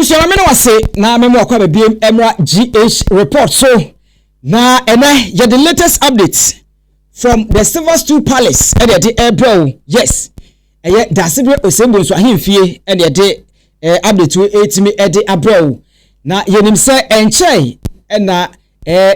Abusha me no wase na me mo kwa bebiem emra GH report so na ene ye the latest updates from the Silver Stool Palace e de ebro yes eye Dehyee Osei Bonsu ahemfie e de update we etimi e de abro na yenim se enche na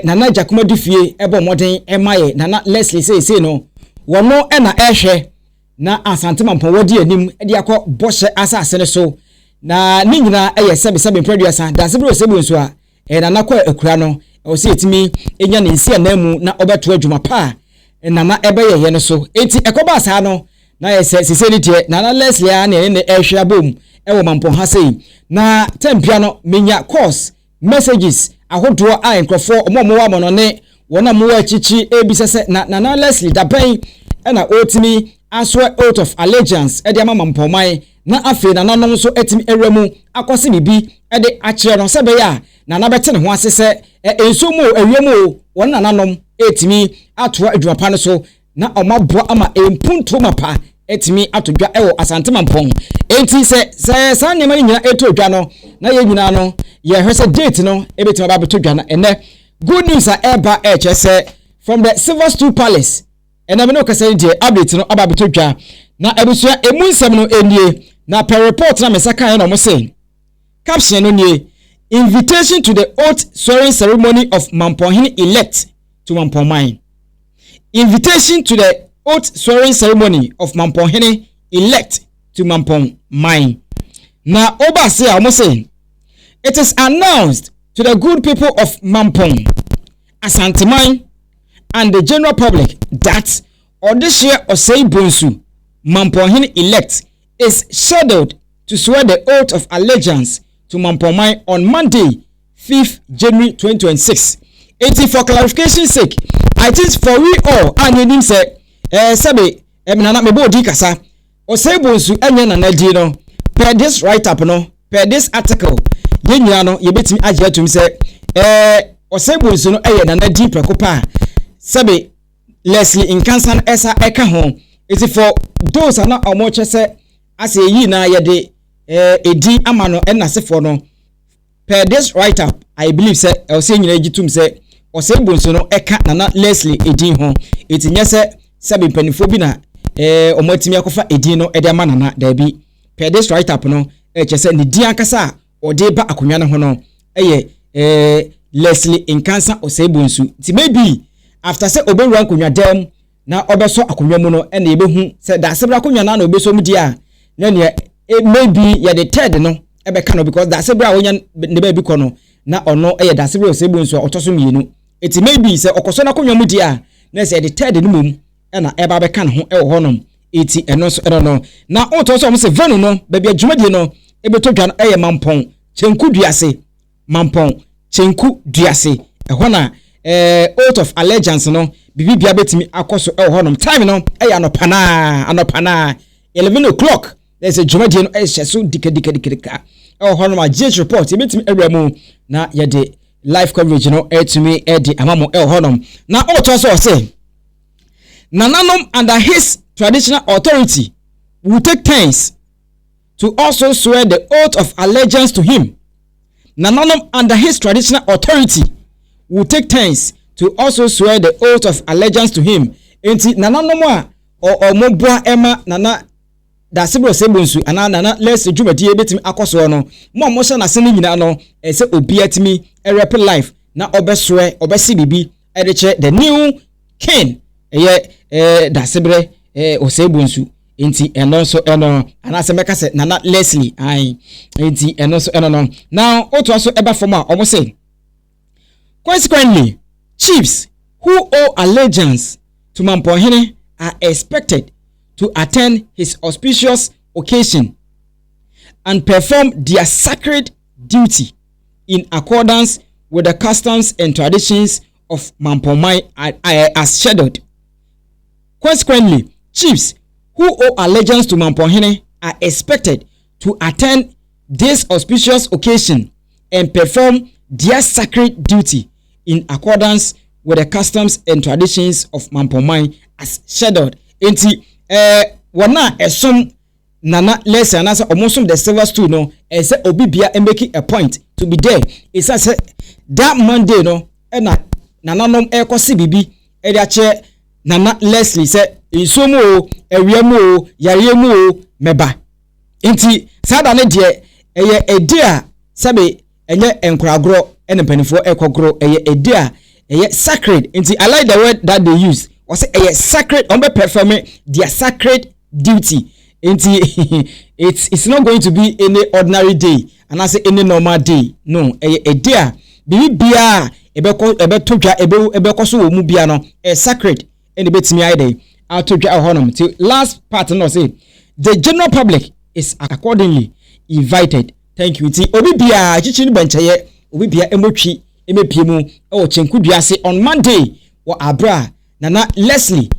nana Jakuma difie ebo moden emaye nana Leslie say no wono na ehwe na Asante Mamponghene anim e de akọ boshe asase ne so na ningina eye sebe producer Dehyee Osei Bonsu a nana kwa ekura no o se etimi enya ne nsia na mu na obeto adwuma pa nana ebeye ye no so enti ekoba asa no na ye se ni tie nana Leslie a ne ehwe abom ewo Mamponghene sei na tempia no menya course messages ahodo a enkrofo omo wa mo no ne wona mo wa chichi ebisese na nana Leslie daben na otimi aswe oath of allegiance e de ama Mamponghene na afi na nanom so etimi ewramu akwose bibi e de akire no sebe ya na na bete ne ho asese ensomu ewemu wona nanom etimi atoa adwapa no so na omabo ama empunto mapa etimi atodwa ewo Asante Mamponghene enti se san nyema nyina etodwa no na ye nyina no ye hwese date no ebetimi ba betodwa na ene good news a eba chese from the Silver Stool Palace ene me no kase die update no aba betodwa na ebusua emunsem no enie na per report na mesaka no mo say caption no nie invitation to the oath swearing ceremony of Mamponghene elect to Mamponghene. Invitation to the oath swearing ceremony of Mamponghene elect to Mamponghene. Na oba say amo say it is announced to the good people of Mamponghene, Asante Mamponghene and the general public that Dehyee Osei Bonsu Mamponghene elect is scheduled to swear the oath of allegiance to Mamponghene on Monday, 5th January 2026. For clarification's sake, I think for we all, and you didn't say, Sabe, Eminana Mebo Di Kasa, Osei Bonsu, and Nadino, per this write up, no, per this article, Yeniano, you bet me as yet to say, Osei Bonsu, no, and a deep precopa, Sabe, Leslie in Kansan Esa Eka home. It's for those are not much say, as a ye na yede, a D amano and nasefo no, per this write up, I believe, say, I'll say, you say, Osei Bonsu no eka nana Leslie edin ho eti nyese sabe penifobina omotimi akofa edin no ede manana da bi per this write up no chese ne di ankasa ode ba akonwa ne ho no Leslie Nkansa Osei Bonsu ti maybe after say oberu akonwa dem na obeso akonwa mu no ene ebehu say da sebra akonwa na obeso mu dia na ne maybe ya the third no ebeka no because da sebra wonya ne ba bi ko no na ono da sebra Osei Bonsu otoso mienu eti maybe say okoso na konwa mu dia na say the third no mum na eba be kan ho e wo honom eti eno so no na oto so mo say venu no ba bia dwumadie no ebetodwa no Mamponghene Kyenkuduase Mamponghene Kyenkuduase e ho na oath of allegiance no bibi bia betimi akoso e wo honom time no anopana 11 o'clock there's a dwumadie no e hyeso dika e wo honom a GH report ebetimi ewramu na ye de live coverage no to me Eddie amamo honom na also say nananom under his traditional authority will take turns to also swear the oath of allegiance to him. Nananom under his traditional authority will take turns to also swear the oath of allegiance to him. Enti nananom a o moboa ema nana Dehyee Osei Bonsu ana nana Leslie dwumadie betimi akoso no mo hye na se ni nyina no se obi atimi rep life na obeswe obesi bibi edeche the new king Dehyee Osei Bonsu enti eno so eno ana se meka se nana Leslie ai enti eno so eno no now oto so eba form a omo say consequently chiefs who owe allegiance to Mamponghene are expected to attend his auspicious occasion and perform their sacred duty in accordance with the customs and traditions of Mamponghene as scheduled. Consequently, chiefs who owe allegiance to Mamponghene are expected to attend this auspicious occasion and perform their sacred duty in accordance with the customs and traditions of Mamponghene as scheduled. Enti wana esom Nana Leslie and answer almost the silver stool no and say Obibia and making a point to be there. It's said that Monday no and Nana nom eko CBB chair Nana Leslie said isomo ewiemo yaremu meba. Inti sada ne de eye edea sabe enye enkragro ene panifo ekogro eye edea eye sacred. Inti I like the word that they use. Or say eye sacred on be performing their sacred duty. It's not going to be any ordinary day and I say any normal day. No, a day bibi bia ebe todwa ebe koso wo mu bia no sacred and betimi ide out todwa honum till last part no say the general public is accordingly invited. Thank you. Ti obi bia chichi ni bencheye obi bia emotwi emepiemu Kyenkuduase on Monday wo abra Nana Leslie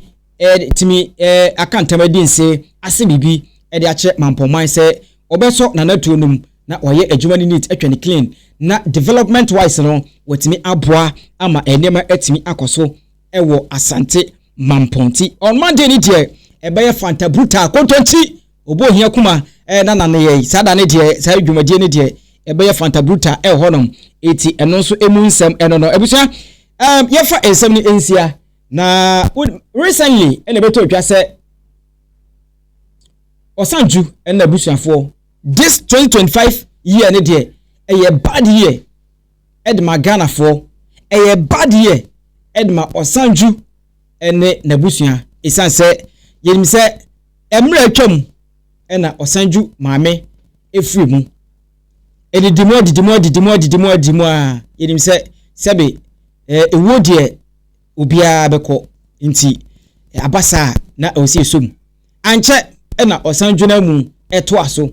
timi akantamadi nse ase bibi de ache Mamponghene say obeso Nana tuonum na oye adwuma ni neat atwani clean na development wise no watimi aboa ama enema atimi akoso ewo Asante Mamponghene on Monday ni de ebeye fanta brutal kontonti obo hia kuma na nana ye sada ne de sa adwumadie ne de ebeye fanta brutal honom eti eno nso emu nsem eno no ebusa yefa ensem ni ensia na recently ene beto twa se Osanju and Busuafo this 2025 year ne de a bad year edma Ghana for a bad year edma Osanju and Nabusua isan se yenim se emre atwam ena Osanju maame efri mu edidimo a yenim se sebe ewo de obia beko nti abasa na osi esum anche na Osanju na mu eto aso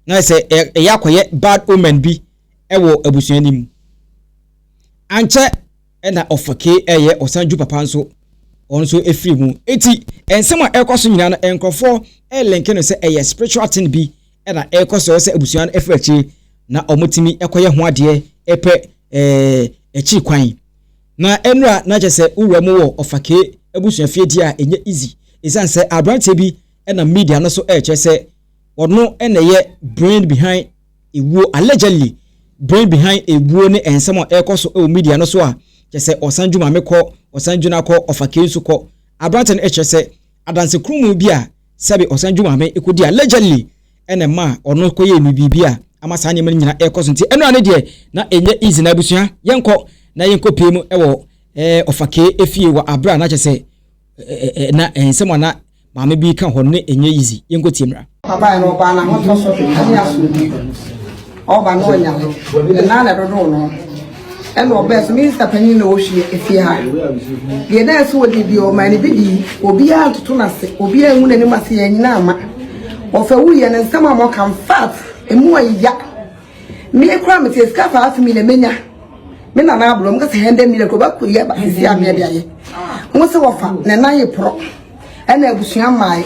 na se yakoye bad omen bi ewo abusuani mu anche na ofake eye Osanju papa nso onso efiri mu eti ensem a ekoso nyina na enkrofo elenke no se eye spiritual thing bi na ekoso se abusuani efrachi na omotimi ekoye ho ade epe echi kwan na enra na chese uwa mu wo ofake abusuafie dia enye easy isan se abrante bi na media no so chese ono ye brain behind ewo allegedly brain behind ewo ne ensem a ekoso e media no so a chese Osanju mameko Osanju na ko ofake nso ko abrante no chese adanse krumu bi a sabe Osanju mame ekodi allegedly ene ma ono ko ye bibi a amasa anya man nyina ekoso nti eno ane de na enye easy na abusua yenko na yenko pemu ewo ofake efie wa abra na chese na ensem na mama bi kan honne enye easy yenko tiemra papa no ba na hoto so ani aso oba no nya na na do no eno best minister panyin na ohwie efie ha de na so wodi bi o mani bi di obi a tutu na se obi a hu na ni mase ya nyina ama ofa wuye na nsama mo kan fat emu ayiya me ekra me te ska fa afimi na menya me na na abro mo ka se hende mi le ko ba ko ya ba si a me de aye mo se wofa na na ye pro ena abusua mai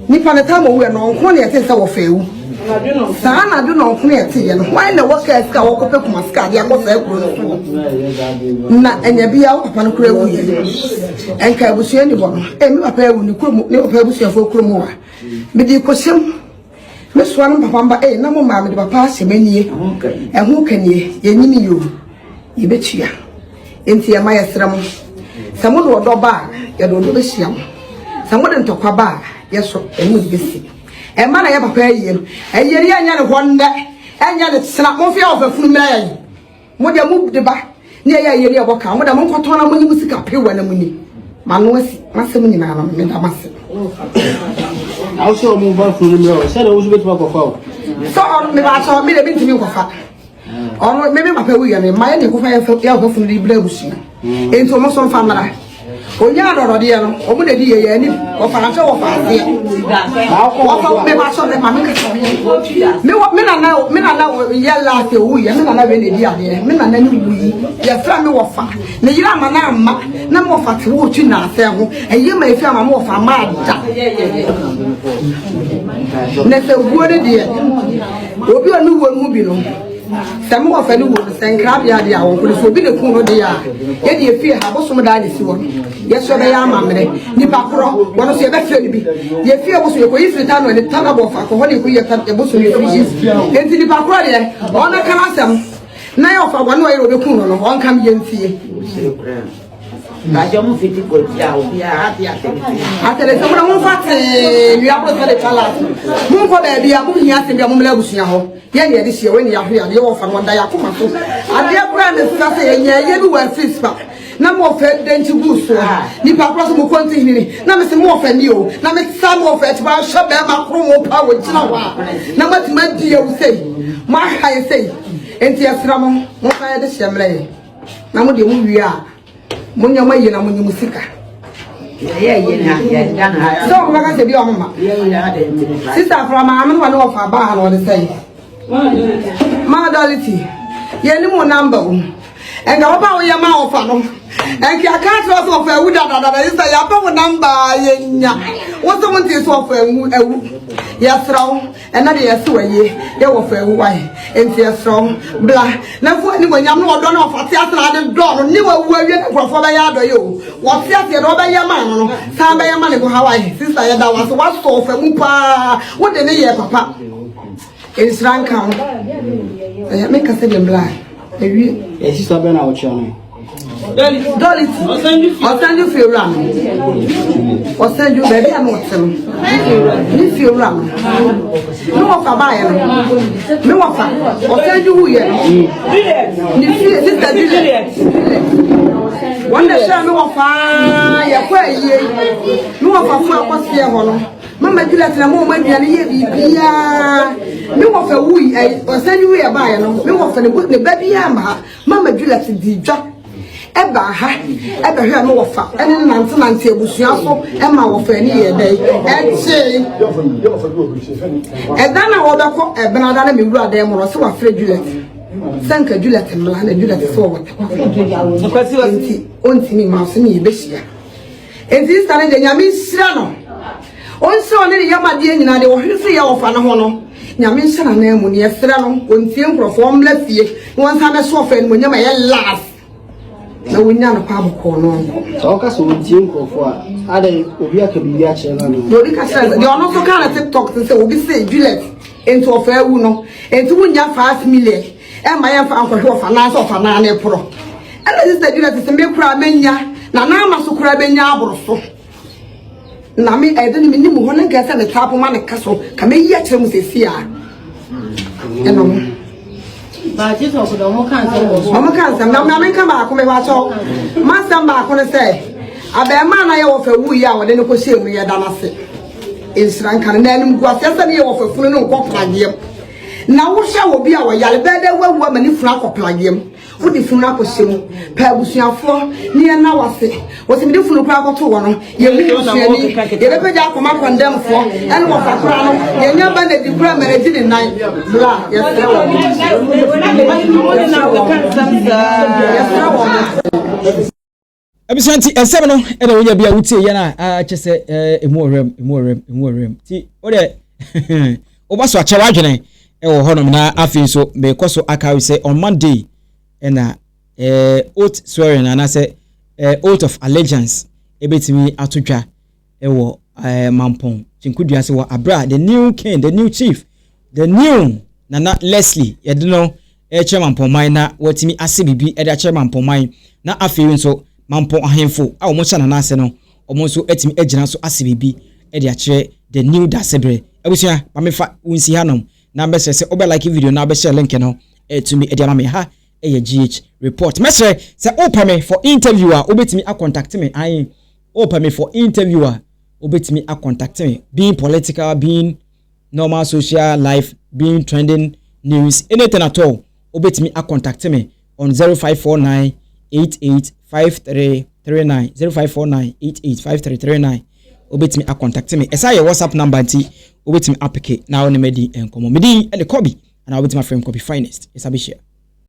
nipa na tamo we no nko na yete se wofa ewu sa na do no nko na yete ye no why na woka ska wo kope kuma ska dia ko sa ekro no na enya bia wo papa no kura ewu ye enka abusua ni bo mi papa ewu ni kuro ni papa abusua fo kuro mu wa me di ko sem me so an papa mba na mo ma me di papa semanie ehu kanie ye nyini yo ye betua enti ya ma yesram samo do do ba ye do be hia samo de ntokwa ba yeso enu besi e ma na ye papa ayi no ayeri anya ne honde anya ne tsena mo fia ofafunu mra yi mo de mu de ba ne ya ayeri aboka mo de mo nkoto na mo nyi musika pewa na muni manu asi masem nyina na me da masem also mo ba funu mra se na wo so betu akofa so on me ba so me de bintimi nkofa on me papa wi ya me ma ye ne kofa ya ofafunu di bla busi enti mo so famara onya do de no omo de di ye ani o fa nso wo fa de o fa me ba so de ma me ka me na na ya la te wu ye me na we ne di ade me na ni wu yi ye fra me wo fa ne yira ma na amma na mo fa te wo twi na ase ho eye ma efi ama mo fa ma da ne fe wu de de obi onu wo mu bi no Some of any would send crab yard, I will so be the cool they are. Yet you fear how some died this one. Yes, sir, they are mammy. Nipapro, one of your best friend be. You fear was your way to town when the tunnel of alcoholic we attack the bosom of fishes. Into the Pacrodia, on a canasam. Now of one way of the cool, one come yen see. I don't fit to go down. After the summer, one fat, you have to tell it a lot. Move for the idea, moving here to be a mumble. Yeah, this year when you are here, you offer one day. I dear brand is saying, yeah, you were fist back. No more fed than to go so. Nipa cross more continue. Now, Mr. More than you. Now, make some of it while shop them a promo power. Now, what my dear will say, my high say, and tears Ramon, more fire the Shamlay. Now, we are. Munya mayi na munyi musika. So we can say your mama. Sister from Amman one of our bar or the say. Madality. Ye ni mo number. And go about your mouth and I can't also of a wood that is a yapa number yenya. What someone is of a yes strong and not yes way they were for why and yes strong blah. Now for anyone I'm not done off a theatre and drawn new way for the yard you. What theatre over your man? Some by your money go Hawaii. Sister that was what for Mupa. What the year papa? It's rank count. Make us say black. Yes, sister Ben out channel. Dolly, I'll send you for your ram. I'll send you baby. I'm not if you ram. No of a buyer. No of a. I'll send you who you are. Sister, one day, no of fire. No of a flower was here. Mama, you let the moment you are here. No of a wee, or send you a buyer. No of the baby yama. Mama, you let the job. Eba here no offer. And Nancy Busiaso, Emma of any day. And say, and then I order for a banana, me rather than more so afraid you let. Thank you, let him land and you let forward. Because you are only me, mouse in your besia. And this time, the Yamin Srano. Also, any Yamadi and I will see your fan. Yamin Sana name when you're Srano, when Tim perform left ye, one time I saw friend when you may laugh. No, we know how corner. Talk us with Jim for other Obia can be actually. Dorica says, you are not so kind of TikTok to say, we say Juliet into a fair uno, and to win your 5 million, and my uncle who finance of a nane pro. And this is the Juliet is a mere crabenia, Nana so crabenia broso. Nami, I didn't mean you want to get the top of my castle, come in yet to say, fear. But just also the more cancer. Mama cancer, now I come back, come back. Master back when I say, I bear man I offer we are, then you say we are done. It's rank and then go after the offer for no plug. Now what shall be our yellow bed? Well, woman in flack of plug him. What if you not pursue? Perbusia for near now I say, was in different problem to one. You never got come up on them for and what a crown. You never let the grammar in night. Blah, yes. Abisanti esebno e na wonya bia wutie ye na chese emu ti o de obaso ache wadwene e wo honom na afin so me koso aka say on Monday na oath swearing and I say oath of allegiance ebetimi atodwa e wo Mampong Kyenkuduase wo abra the new king, the new chief, the new Nana Leslie ye de no chairman Mampong na watimi ase bibi e da chairman Mampong na afin so Mampong ahemfo a omo chana na ase no omo so etimi agina so ase bibi e de akire the new dasebre ebusua ba me fa unsi hanom na be se obe like video na be share link no to me e de ma ha e GH report mesre se open me for interviewer obetimi a contact me I open me for interviewer obetimi a contact me being political, being normal social life, being trending news, anything at all obetimi a contact me on 0549 885339 0549 885339 obetimi a contact me esa your WhatsApp number nti obetimi apeke na one medi enkomo medi e de copy and obetimi frame copy finest esa be share